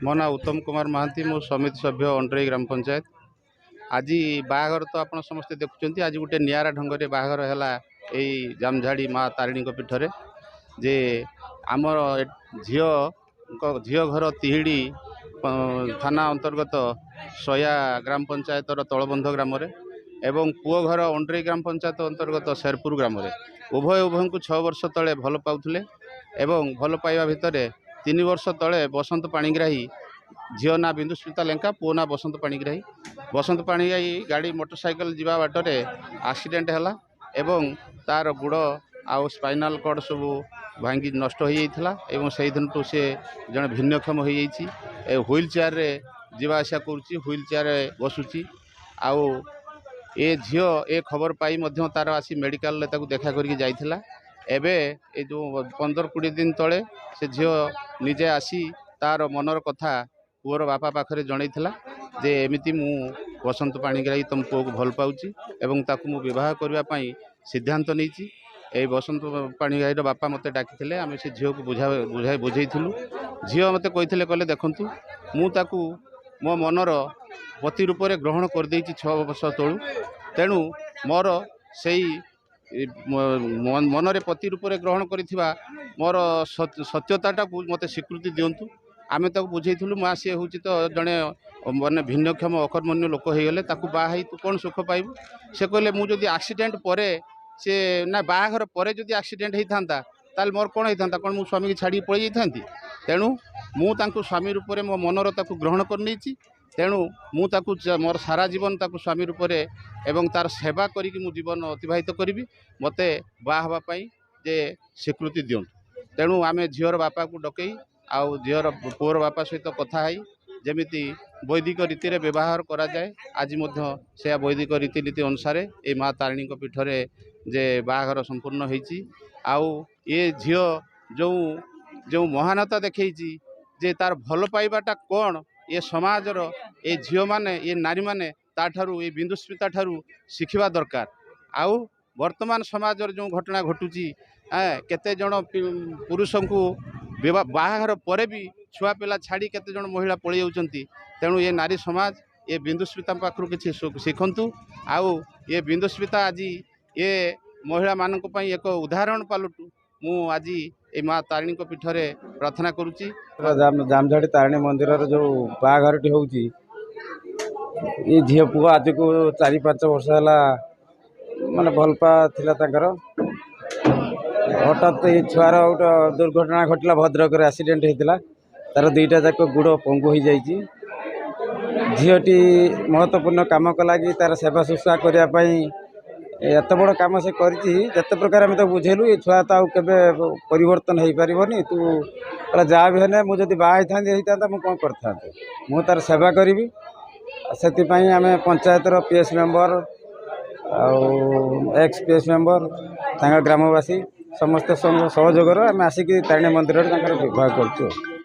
मो ना उत्तम कुमार महांती मो समिति सभ्य अंडरई ग्राम पंचायत। आज बाहागर तो आप समस्ते देखुं आज गोटे निरा ढंग से बाहागर है यही जामझाड़ी माँ तारिणी पीठरे जे आमर झील घर तिहिड़ी थाना अंतर्गत सया ग्राम पंचायत तलबंध ग्राम एवं पुओ घर अंडरई ग्राम पंचायत अंतर्गत शेरपुर ग्राम उभय उभय को 6 वर्ष तले भल पाउले एवं भल पाइबा भितर 3 वर्ष तले बसंत पाणिग्राही झील ना बिंदुस्मिता लेंका पुओ ना बसंत पाणिग्राही गाड़ी मोटरसाइकेल जीवा बाटरे एक्सीडेंट है एवं तार गुड़ आउ स्पाइनाल कॉर्ड सब भांगी नष्ट हो जाता एवं से दिन तो सी जड़े भिन्नक्षम हो व्हील चेयर रे जीवा आसा करुच्ची व्हील चेयर बसुची आउ ए झील ए खबर पाई मध्य तार आसी मेडिकल रे ताकू देखा करके जाइथिला एबे ए जो 15-20 दिन तले से झील निजे आसी तार मनर कथा पुअर बापा पाखरे जनईथिला जे एमिति मु बसंत पाणिग्राही तुम पुओ को भल पाउची एवं ताकू मु विवाह करबा पई सिद्धांत नहींची। ए बसंत पाणिग्राही बापा मते डाकिथिले आमे से झील को बुझाइथिलु। झील मते कहिथिले कहले देखंतु मु ताकू मो मनर पति रूप में ग्रहण कर देइछि 6 वर्ष तलू तेणु मोर से मनरे पति रूप में ग्रहण करिथिबा मोर सत्यताटा को मते स्वीकृति दियंतु। आमे ताकू बुझेइथिलु मा से होउछि तो जने माने भिन्नक्षम अकर्मण्य लोक हो गले ताकू बाहाई तू कौन सुख पाइबु। से कहले मु जदि एक्सीडेंट परे से ना बाहाघर परे जदि एक्सीडेंट होता ताल मोर कौन होता कौन मु स्वामी की छाड़ी पळै जाइथांती। तेणु मु तांकू स्वामी रूप में मो मनर ताकू ग्रहण कर नहींची तेणु मु ताकू मोर सारा जीवन ताकू स्वामी रूप में एवं तार सेवा करिक मु जीवन अतिबाहित करी मते बाहवा पाई जे स्वीकृति दियंतु। तेणु आमे झीवर बापा को डकई आउ झीवर पुअर बापा सहित कथा है जमिति वैदिक रीति रे व्यवहार करा जाए आज मध्य से वैदिक रीतिनीति अनुसार ए माँ तारिणी पीठरे जे बाहाघर संपूर्ण होईची। आउ ये झील जो जो महानता देखी जे तार भल पाइबाटा कौन ये समाजर ये झील माने ये नारी माने ताठारू ये बिंदुस्मिता ठारू शिखिबा दरकार। आउ वर्तमान समाजर जो घटना घटुची केते जण पुरुष को बाहाघर परे भी छुआ पिला छाड़ी केते जण महिला पळै जाउचंती। तेणु ये नारी समाज ये बिंदुस्मिता पाखरु किछि शिखंतु। आउ ये बिंदुस्मिता आज ये महिला मानक पई एक उदाहरण पालटू मु आज ए माँ तारिणी पीठरे प्रार्थना करुच्ची। जामझाड़ी तारिणी मंदिर जो बाघरटी होउची ये झील पुआ आज को 4-5 वर्ष है माने भलपा थिला तांकर हठात ये छुआर गोटे दुर्घटना घटला भद्रक एक्सीडेंट होता तार 2टा जाक गुड़ पंगु हो जाइए। झीलटी महत्वपूर्ण काम कला कि तार सेवा शुश्रूषा करने एत बड़ कम से करते प्रकार आम तो बुझेलु ये छुआ तो आगे परिवर्तन हो पारनी तू जहाँ भी है मुझे बाहर था मुझे कौन करता मुझे तार सेवा करी से आम पंचायतर PS member ex PS member ग्रामवासी समस्त सहयोग आम आसिक तारिणी मंदिर विवाह कर।